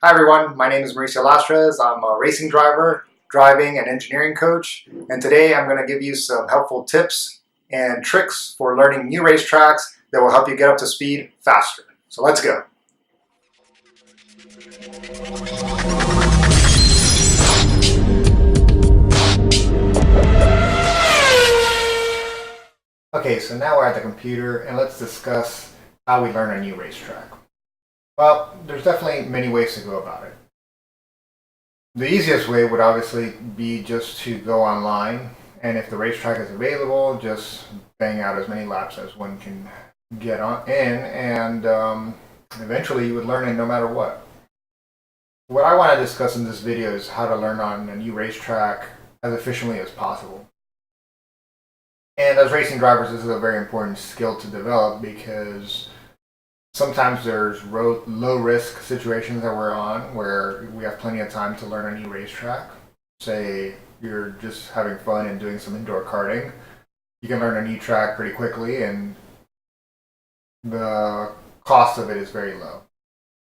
Hi everyone, my name is Mauricio Lastres. I'm a racing driver, driving and engineering coach, and today I'm going to give you some helpful tips and tricks for learning new racetracks that will help you get up to speed faster. So let's go. Okay, so now we're at the computer and let's discuss how we learn a new racetrack. Well, there's definitely many ways to go about it. The easiest way would obviously be just to go online, and if the racetrack is available, just bang out as many laps as one can get on in, and eventually you would learn it no matter what. What I want to discuss in this video is how to learn on a new racetrack as efficiently as possible. And as racing drivers, this is a very important skill to develop because sometimes there's low risk situations that we're on where we have plenty of time to learn a new racetrack. Say you're just having fun and doing some indoor karting. You can learn a new track pretty quickly and the cost of it is very low.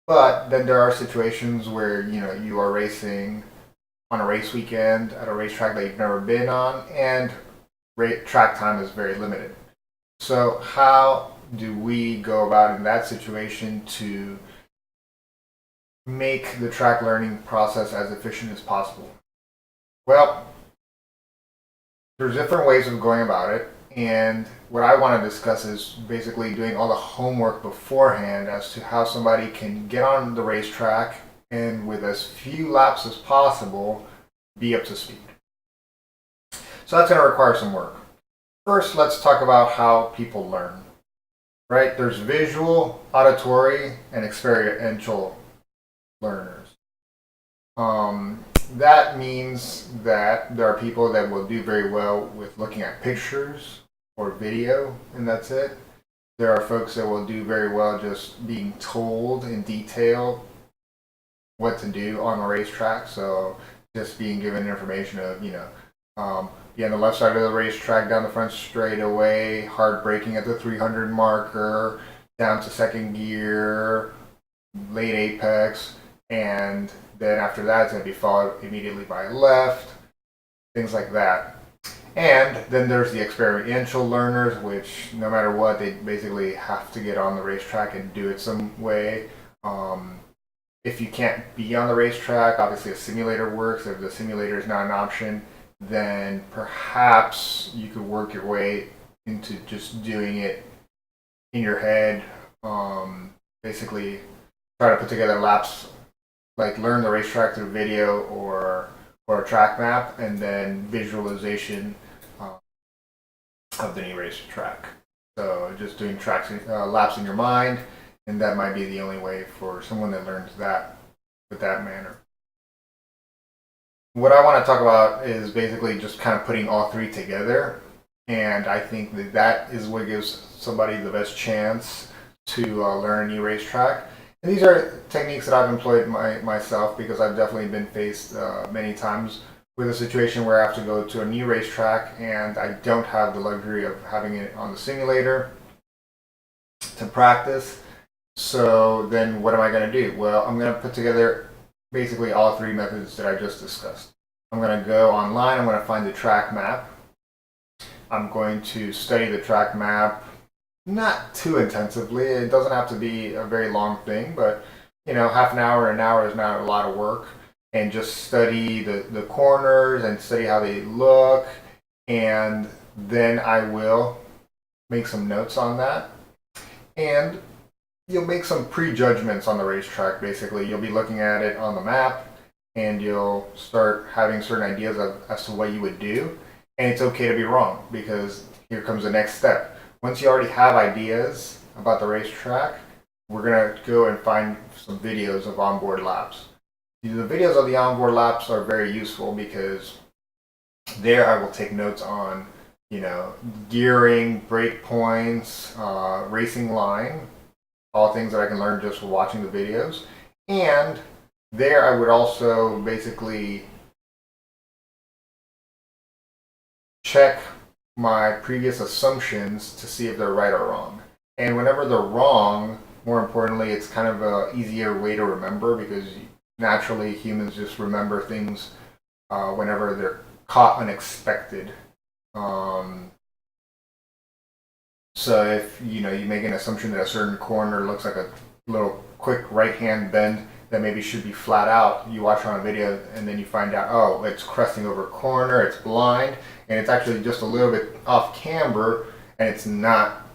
But then there are situations where you are racing on a race weekend at a racetrack that you've never been on and track time is very limited. So how do we go about in that situation to make the track learning process as efficient as possible? Well, there's different ways of going about it, and what I want to discuss is basically doing all the homework beforehand as to how somebody can get on the racetrack and with as few laps as possible be up to speed. So that's going to require some work. First, let's talk about how people learn. Right? There's visual, auditory, and experiential learners. That means that there are people that will do very well with looking at pictures or video, and that's it. There are folks that will do very well just being told in detail what to do on the racetrack. So just being given information of, be on the left side of the racetrack, down the front straightaway, hard braking at the 300 marker, down to second gear, late apex, and then after that it's going to be followed immediately by left, things like that. And then there's the experiential learners, which no matter what, they basically have to get on the racetrack and do it some way. If you can't be on the racetrack, obviously a simulator works. If the simulator is not an option, then perhaps you could work your way into just doing it in your head. Basically, try to put together laps, like learn the racetrack through video or a track map, and then visualization of the new racetrack. So just doing laps in your mind, and that might be the only way for someone that learns that with that manner. What I want to talk about is basically just kind of putting all three together, and I think that is what gives somebody the best chance to learn a new racetrack. And these are techniques that I've employed myself because I've definitely been faced many times with a situation where I have to go to a new racetrack and I don't have the luxury of having it on the simulator to practice. So then what am I going to do? Well, I'm going to put together basically all three methods that I just discussed. I'm going to go online, I'm going to find the track map. I'm going to study the track map, not too intensively. It doesn't have to be a very long thing, but half an hour is not a lot of work. And just study the corners and study how they look. And then I will make some notes on that. And you'll make some prejudgments on the racetrack. Basically, you'll be looking at it on the map and you'll start having certain ideas as to what you would do. And it's okay to be wrong, because here comes the next step. Once you already have ideas about the racetrack, we're going to go and find some videos of onboard laps. The videos of the onboard laps are very useful because there I will take notes on, gearing, brake points, racing line, all things that I can learn just watching the videos. And there I would also basically check my previous assumptions to see if they're right or wrong. And whenever they're wrong, more importantly, it's kind of a easier way to remember because naturally humans just remember things whenever they're caught unexpected. Um, so if you make an assumption that a certain corner looks like a little quick right hand bend that maybe should be flat out, you watch on a video and then you find out, oh, it's cresting over a corner, it's blind, and it's actually just a little bit off camber, and it's not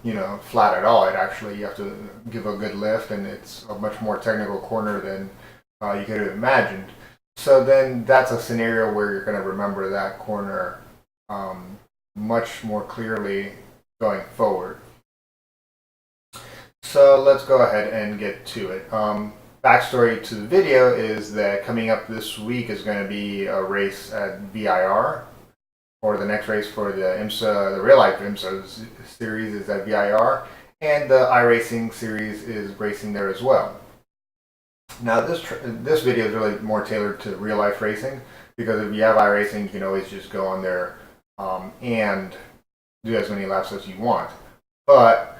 flat at all. It actually, you have to give a good lift, and it's a much more technical corner than you could have imagined. So then that's a scenario where you're going to remember that corner much more clearly going forward. So let's go ahead and get to it. Backstory to the video is that coming up this week is going to be a race at VIR, or the next race for the IMSA, the real life IMSA series is at VIR, and the iRacing series is racing there as well. Now this video is really more tailored to real life racing, because if you have iRacing, you can always just go on there and do as many laps as you want. But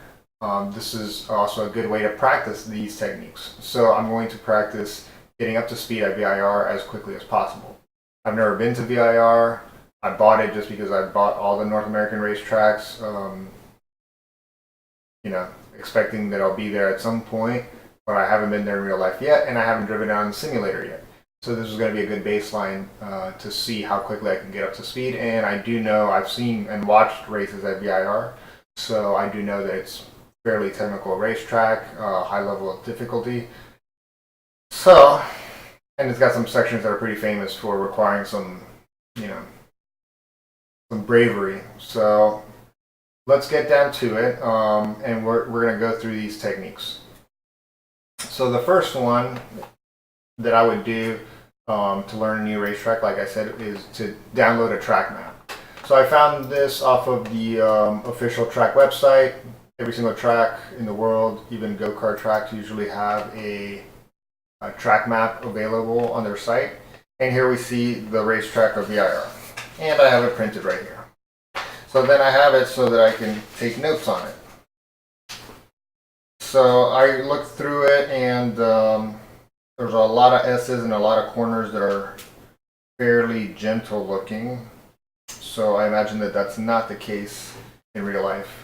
this is also a good way to practice these techniques. So I'm going to practice getting up to speed at VIR as quickly as possible. I've never been to VIR. I bought it just because I bought all the North American racetracks, expecting that I'll be there at some point, but I haven't been there in real life yet, and I haven't driven it on the simulator yet. So this is going to be a good baseline to see how quickly I can get up to speed. And I do know, I've seen and watched races at VIR, so I do know that it's fairly technical racetrack, high level of difficulty. So, and it's got some sections that are pretty famous for requiring some bravery. So let's get down to it, and we're going to go through these techniques. So the first one that I would do to learn a new racetrack, like I said, is to download a track map. So I found this off of the official track website. Every single track in the world, even go-kart tracks, usually have a track map available on their site. And here we see the racetrack of VIR. And I have it printed right here. So then I have it so that I can take notes on it. So I looked through it, and there's a lot of S's and a lot of corners that are fairly gentle looking. So I imagine that that's not the case in real life.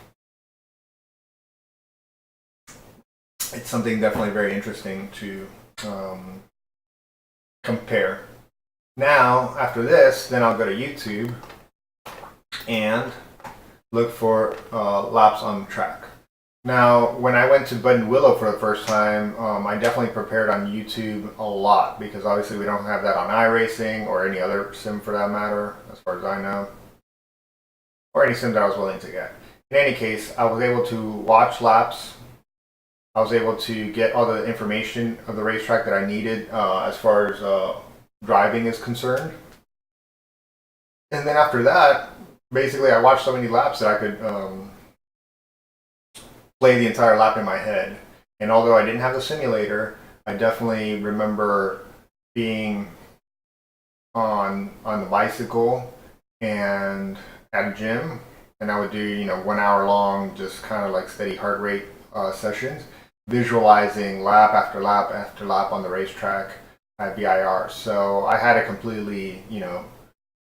It's something definitely very interesting to compare. Now, after this, then I'll go to YouTube and look for laps on the track. Now, when I went to Buttonwillow for the first time, I definitely prepared on YouTube a lot, because obviously we don't have that on iRacing or any other sim for that matter, as far as I know, or any sim that I was willing to get. In any case, I was able to watch laps. I was able to get all the information of the racetrack that I needed as far as driving is concerned. And then after that, basically I watched so many laps that I could play the entire lap in my head. And although I didn't have the simulator, I definitely remember being on the bicycle and at a gym, and I would do 1 hour long, just kind of like steady heart rate sessions, visualizing lap after lap after lap on the racetrack at VIR. So I had it completely,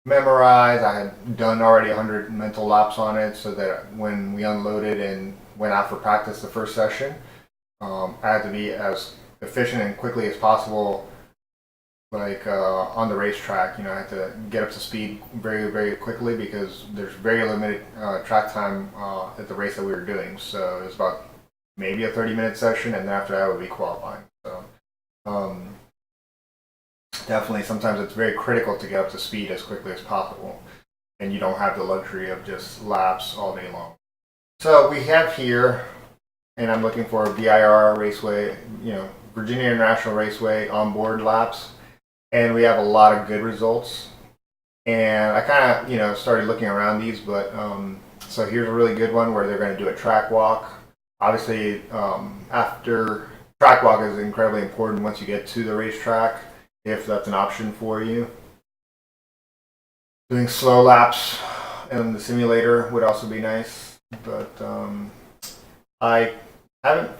memorized. I had done already 100 mental laps on it, so that when we unloaded and went out for practice the first session, I had to be as efficient and quickly as possible, like on the racetrack. I had to get up to speed very, very quickly, because there's very limited track time at the race that we were doing. So it was about maybe a 30-minute session, and then after that would be qualifying. So definitely sometimes it's very critical to get up to speed as quickly as possible, and you don't have the luxury of just laps all day long. So we have here, and I'm looking for VIR Raceway, Virginia International Raceway onboard laps, and we have a lot of good results. And I kind of started looking around these, but so here's a really good one where they're going to do a track walk. Obviously, after track walk is incredibly important once you get to the racetrack, if that's an option for you. Doing slow laps in the simulator would also be nice, but I haven't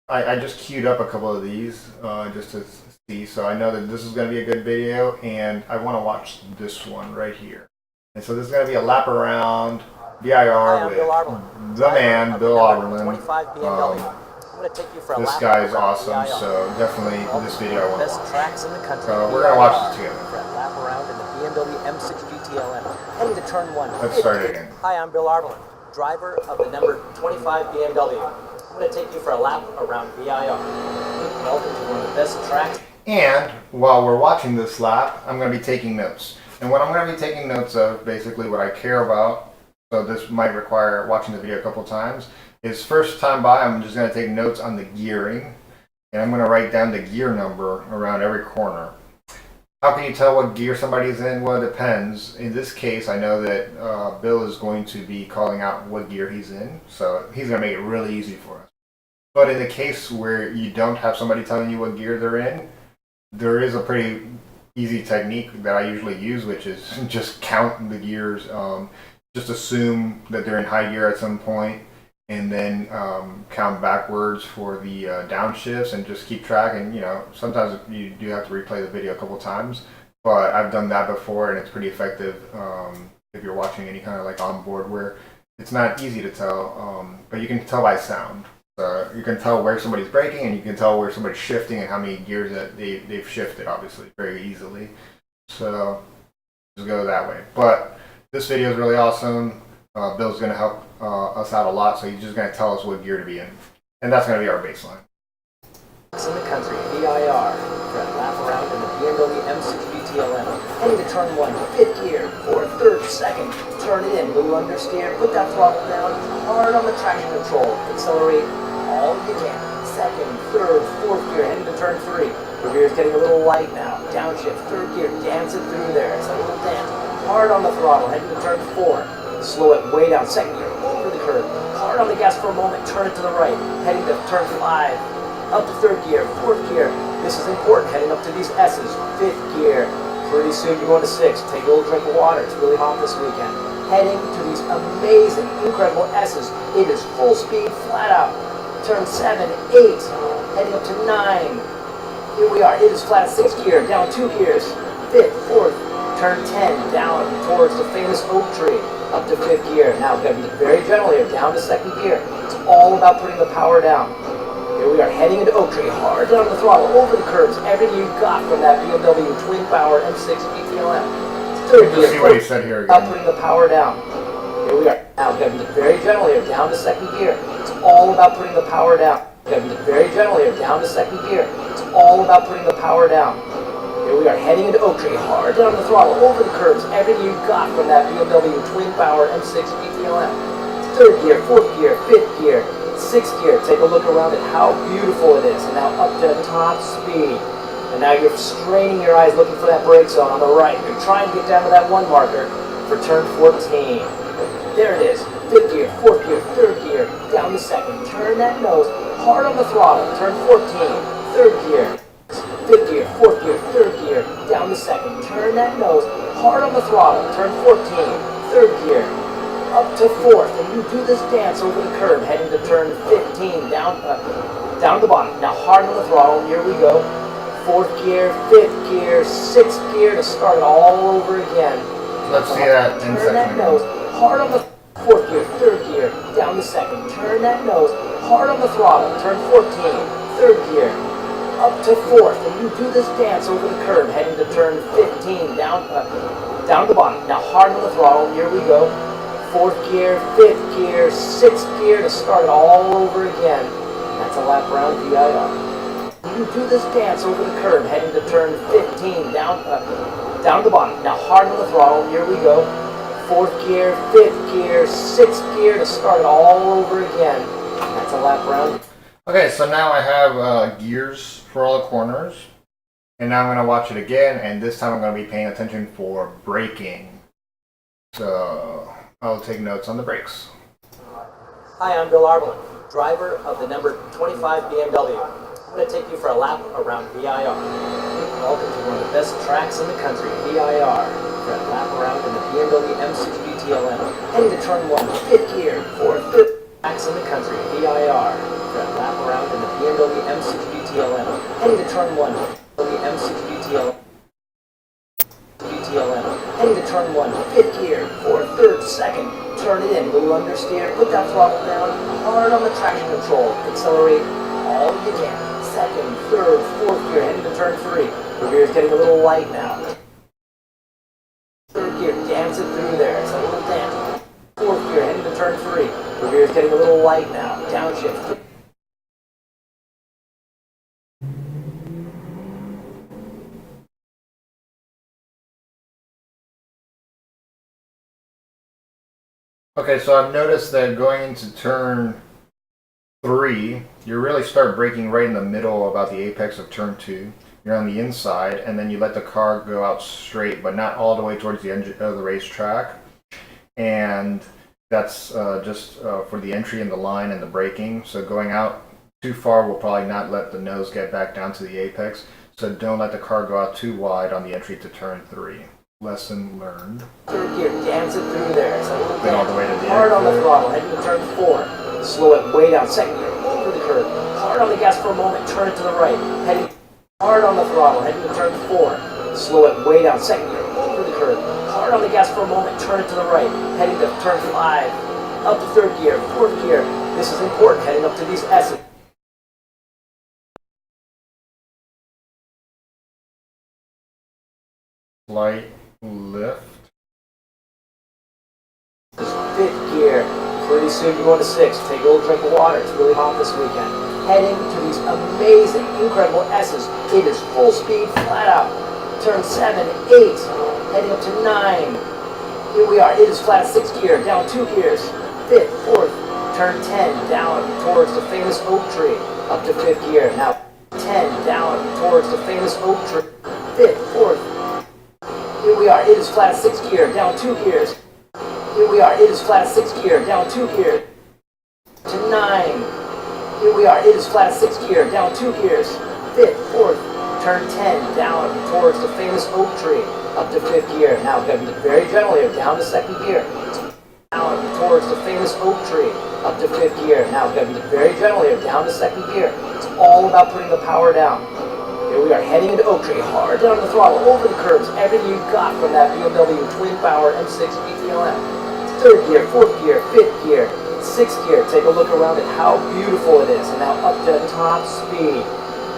I just queued up a couple of these just to see. So I know that this is going to be a good video, and I want to watch this one right here. And so this is going to be a lap around VIR with the man, Bill Oberlin. This guy is awesome, so definitely this video I want to watch. So we're going to watch this together. Let's start it again. Hi, I'm Bill Oberlin, driver of the number 25 BMW. I'm going to take you for a lap around VIR. Welcome to one of the best tracks. And while we're watching this lap, I'm going to be taking notes. And what I'm going to be taking notes of, basically what I care about, so this might require watching the video a couple times, is first time by, I'm just going to take notes on the gearing. And I'm going to write down the gear number around every corner. How can you tell what gear somebody's in? Well, it depends. In this case, I know that Bill is going to be calling out what gear he's in, so he's going to make it really easy for us. But in the case where you don't have somebody telling you what gear they're in, there is a pretty easy technique that I usually use, which is just count the gears. Just assume that they're in high gear at some point, and then count backwards for the downshifts, and just keep track. And sometimes you do have to replay the video a couple times, but I've done that before, and it's pretty effective if you're watching any kind of like onboard where it's not easy to tell, but you can tell by sound. You can tell where somebody's braking, and you can tell where somebody's shifting and how many gears that they've shifted, obviously, very easily. So just go that way. But this video is really awesome. Bill's going to help us out a lot, so he's just going to tell us what gear to be in. And that's going to be our baseline. In the country, VIR, for a lap around in the BMW M6 GTLM. Heading to turn 1, 5th gear, 4th, 3rd, 2nd, turn it in, little understeer, put that throttle down, hard on the traction control, accelerate all you can. 2nd, 3rd, 4th gear, heading to turn 3. The gear is getting a little light now. Downshift, 3rd gear, dance it through there. It's a little dance. Hard on the throttle, heading to turn 4. Slow it way down. 2nd gear, over the curve. Hard on the gas for a moment, turn it to the right. Heading to turn 5. Up to 3rd gear, 4th gear. This is important, heading up to these S's. 5th gear. Pretty soon you're going to 6. Take a little drink of water. It's really hot this weekend. Heading to these amazing, incredible S's. It is full speed, flat out. Turn 7, 8. Heading up to 9. Here we are. It is flat at 6th gear. Down 2 gears. 5th, 4th. Turn 10. Down towards the famous oak tree. Up to 5th gear. Now we've got to be very gentle here. Down to 2nd gear. It's all about putting the power down. Here we are heading into oak tree. Hard down the throttle. Over the curves. Everything you got from that BMW twin power M6 GTLM. 3rd gear. See what he said here again. About putting the power down. Here we are. Now we've got to be very gentle here. Down to 2nd gear. It's all about putting the power down. We've got to be very gentle here. Down to 2nd gear. It's all about putting the power down. Here we are heading into oak tree. Hard down the throttle. Over the curves. Everything you got from that BMW twin power M6 GTLM. 3rd gear. 4th gear. 5th gear. 6th gear. Take a look around at how beautiful it is. And now up to top speed. And now you're straining your eyes looking for that brake zone on the right. You're trying to get down to that 1 marker for turn 14. There it is. 5th gear, 4th gear, 3rd gear, down to 2nd. Turn that nose hard on the throttle. Turn 14. 3rd gear. 5th gear, 4th gear, 3rd gear, down to 2nd. Turn that nose hard on the throttle. Turn 14. 3rd gear. Up to 4th, and you do this dance over the curve, heading to turn 15, down to the bottom. Now hard on the throttle, here we go. 4th gear, 5th gear, 6th gear to start it all over again. Let's see that in Turn that nose hard on the 4th gear, 3rd gear, down to 2nd. Turn that nose hard on the throttle. Turn 14, 3rd gear. Up to 4th, and you do this dance over the curve, heading to turn 15, down to the bottom. Now hard on the throttle, here we go. 4th gear, 5th gear, 6th gear to start it all over again. That's a lap around VIR. You do this dance over the curve, heading to turn 15, down to the bottom. Now hard on the throttle, here we go. 4th gear, 5th gear, 6th gear to start it all over again. That's a lap around. Okay, so now I have gears for all the corners. And now I'm going to watch it again, and this time I'm going to be paying attention for braking. So I'll take notes on the brakes. Hi, I'm Bill Oberlin, driver of the number 25 BMW. I'm going to take you for a lap around VIR. Welcome to one of the best tracks in the country, VIR. For a lap around in the BMW M6 GTLM. Heading to turn 1, 5th gear, 4th, 3rd tracks in the country, VIR. For a lap around in the BMW M6 GTLM. Heading to turn 1. BMW M6 GTLM. Heading to turn 1. Fifth gear. Fourth, third, second. Turn it in. Little understeer. Put that throttle down. Hard on the traction control. Accelerate all you can. Second, third, fourth gear. Heading to turn 3. The gear is getting a little light now. Third gear. Dance it through there. It's a little dance. Fourth gear. Heading to turn 3. The gear is getting a little light now. Downshift. Okay, so I've noticed that going into turn 3, you really start braking right in the middle, about the apex of turn 2. You're on the inside, and then you let the car go out straight, but not all the way towards the end of the racetrack. And that's just for the entry and the line and the braking. So going out too far will probably not let the nose get back down to the apex. So don't let the car go out too wide on the entry to turn 3. Lesson learned. Third gear, dance it through there. It's a little Then all the way to the hard exit. on the throttle, heading to turn 4. Slow it way down. Second gear, over the curve. Hard on the gas for a moment, turn it to the right. Heading hard on the throttle, heading to turn 4. Slow it way down. Second gear, over the curve. Hard on the gas for a moment, turn it to the right. Heading to turn 5. Up to third gear, fourth gear. This is important, heading up to these S's. Slight lift. Fifth gear. Pretty soon you're going to 6. Take a little drink of water. It's really hot this weekend. Heading to these amazing, incredible S's. It is full speed, flat out. Turn 7, 8. Heading up to 9. Here we are. It is flat 6th gear. Down 2 gears. 5th, 4th. Turn 10. Down towards the famous oak tree. Up to 5th gear. Now 10. Down towards the famous oak tree. 5th, 4th. Here we are. It is flat 6th gear. Down 2 gears. Here we are, it is flat 6th gear, down 2 gears, to 9. Here we are, it is flat 6th gear, down 2 gears, 5th, 4th, turn 10, down towards the famous oak tree, up to 5th gear. Now we've got to be very gentle here, down to 2nd gear, down towards the famous oak tree, up to 5th gear. Now we've got to be very gentle here, down to 2nd gear. It's all about putting the power down. Here we are heading into oak tree, hard down the throttle, over the curves, everything you got from that BMW twin power M6 GTLM. 3rd gear, 4th gear, 5th gear, 6th gear. Take a look around at how beautiful it is. And now up to top speed.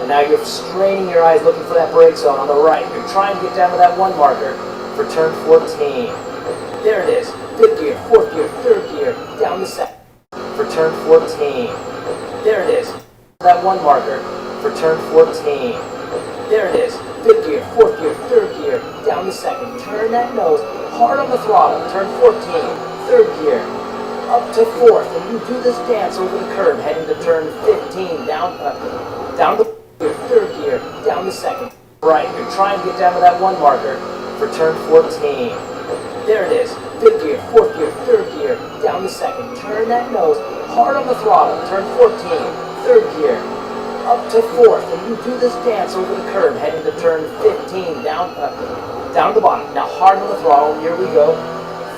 And now you're straining your eyes looking for that brake zone on the right. You're trying to get down to that 1 marker for turn 14. There it is. 5th gear, 4th gear, 3rd gear, down to 2nd for turn 14. There it is. That 1 marker for turn 14. There it is. 5th gear, 4th gear, 3rd gear, down to 2nd. Turn that nose hard on the throttle. Turn 14. 3rd gear. Up to 4th. And you do this dance over the curve, heading to turn 15. Down the 3rd gear, down to 2nd. Right. You're trying to get down to that 1 marker for turn 14. There it is. 5th gear, 4th gear, 3rd gear, down to 2nd. Turn that nose hard on the throttle. Turn 14. 3rd gear. Up to 4th, and you do this dance over the curve, heading to turn 15, down the bottom. Now hard on the throttle, here we go.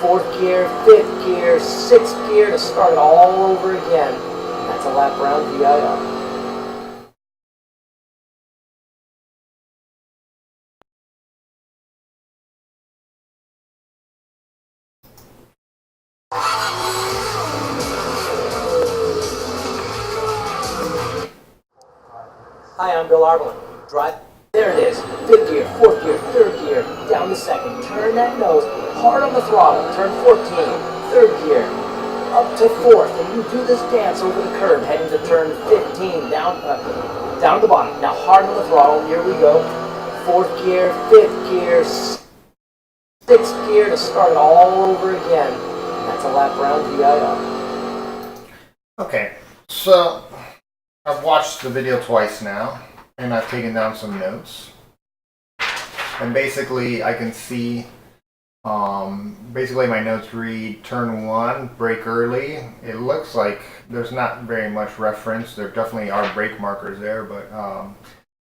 4th gear, 5th gear, 6th gear to start it all over again. And that's a lap round VIR. Hi, I'm Bill Arbelin. Drive. There it is. 5th gear, 4th gear, 3rd gear, down to 2nd. Turn that nose hard on the throttle. Turn 14. 3rd gear. Up to 4th. And you do this dance over the curve, heading to turn 15. Down the bottom. Now hard on the throttle. Here we go. 4th gear, 5th gear, 6th gear to start it all over again. And that's a lap round VIR. Okay, so I've watched the video twice now, and I've taken down some notes. And basically, I can see, basically my notes read, turn 1, brake early. It looks like there's not very much reference. There definitely are brake markers there, but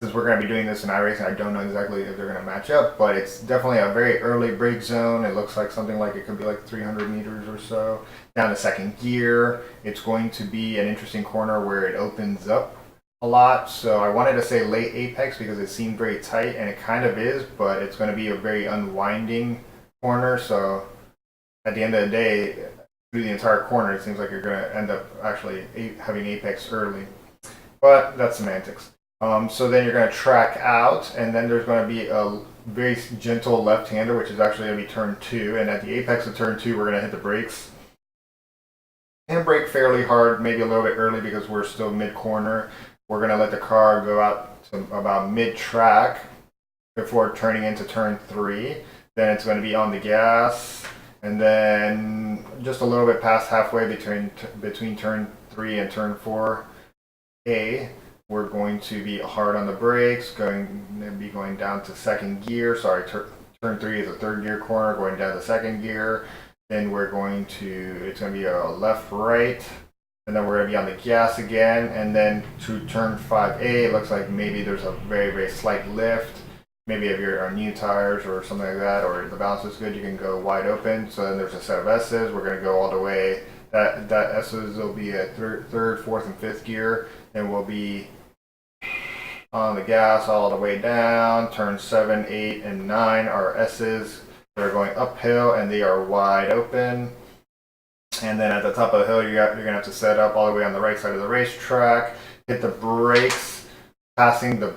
since we're going to be doing this in iRacing, I don't know exactly if they're going to match up, but it's definitely a very early brake zone. It looks like something like it could be like 300 meters or so. Down to 2nd gear, it's going to be an interesting corner where it opens up a lot, so I wanted to say late apex because it seemed very tight, and it kind of is, but it's going to be a very unwinding corner, so at the end of the day, through the entire corner, it seems like you're going to end up actually having apex early, but that's semantics. So then you're going to track out, and then there's going to be a very gentle left-hander, which is actually going to be turn 2, and at the apex of turn 2, we're going to hit the brakes and brake fairly hard, maybe a little bit early because we're still mid-corner. We're going to let the car go out to about mid-track before turning into turn 3. Then it's going to be on the gas, and then just a little bit past halfway between turn 3 and turn 4A, we're going to be hard on the brakes, going down to second gear. Sorry, turn 3 is a third gear corner, going down to second gear. Then it's going to be a left-right, and then we're going to be on the gas again, and then to turn 5A, it looks like maybe there's a very, very slight lift. Maybe if you're on new tires or something like that, or the balance is good, you can go wide open. So then there's a set of S's. We're going to go all the way. That S's will be at third, fourth, and fifth gear. Then we'll be on the gas all the way down. Turn 7, 8, and 9 are S's. They're going uphill, and they are wide open. And then at the top of the hill, you're going to have to set up all the way on the right side of the racetrack. Hit the brakes, passing the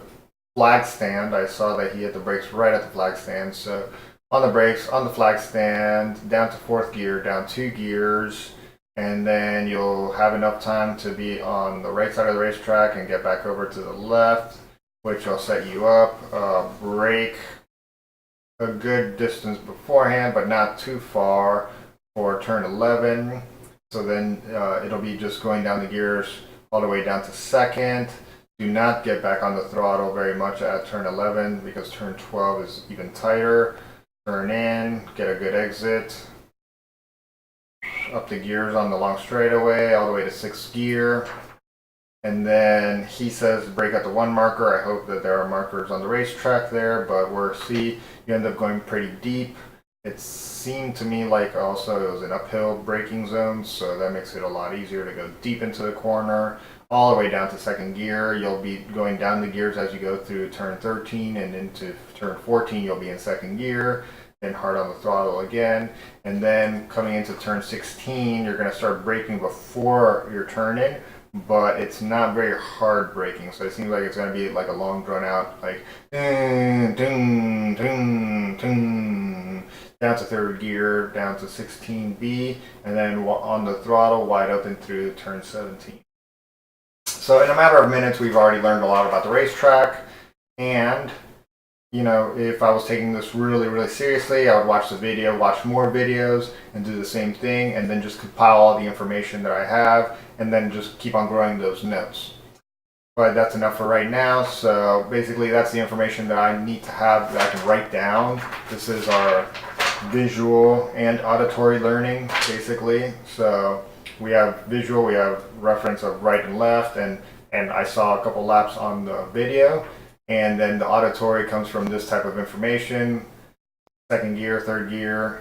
flag stand. I saw that he hit the brakes right at the flag stand. So on the brakes, on the flag stand, down to fourth gear, down 2 gears. And then you'll have enough time to be on the right side of the racetrack and get back over to the left, which will set you up. Brake a good distance beforehand, but not too far for turn 11. So then it'll be just going down the gears all the way down to second. Do not get back on the throttle very much at turn 11 because turn 12 is even tighter. Turn in, get a good exit. Up the gears on the long straightaway, all the way to 6th gear. And then he says brake at the 1 marker. I hope that there are markers on the racetrack there, but we'll see. You end up going pretty deep. It seemed to me like also it was an uphill braking zone, so that makes it a lot easier to go deep into the corner, all the way down to 2nd gear. You'll be going down the gears as you go through turn 13 and into turn 14, you'll be in 2nd gear, then hard on the throttle again. And then coming into turn 16, you're going to start braking before your turn in, but it's not very hard braking, so it seems like it's going to be like a long drawn out, like ding, ding, ding, ding, down to 3rd gear, down to 16B, and then on the throttle wide open through turn 17. So in a matter of minutes, we've already learned a lot about the racetrack, and you know, if I was taking this really, really seriously, I would watch the video, watch more videos, and do the same thing, and then just compile all the information that I have, and then just keep on growing those notes. But that's enough for right now, so basically that's the information that I need to have that I can write down. This is our visual and auditory learning, basically. So we have visual, we have reference of right and left, and I saw a couple laps on the video. And then the auditory comes from this type of information: 2nd gear, 3rd gear,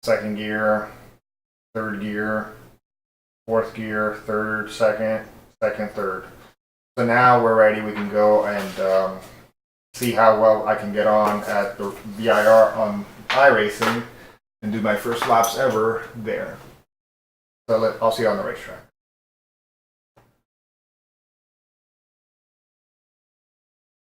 2nd gear, 3rd gear, 4th gear, 3rd, 2nd, 2nd, 3rd. So now we're ready. We can go and see how well I can get on at the VIR on iRacing and do my first laps ever there. So I'll see you on the racetrack.